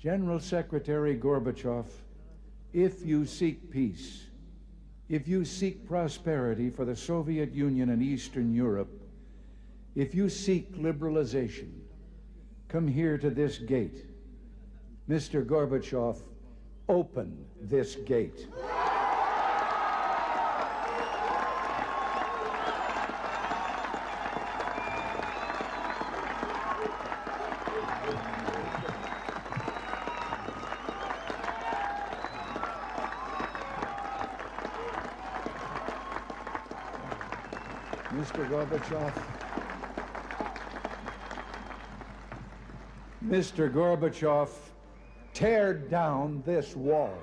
General Secretary Gorbachev, if you seek peace, if you seek prosperity for the Soviet Union and Eastern Europe, if you seek liberalization, come here to this gate. Mr. Gorbachev, open this gate. Mr. Gorbachev, Mr. Gorbachev, tear down this wall.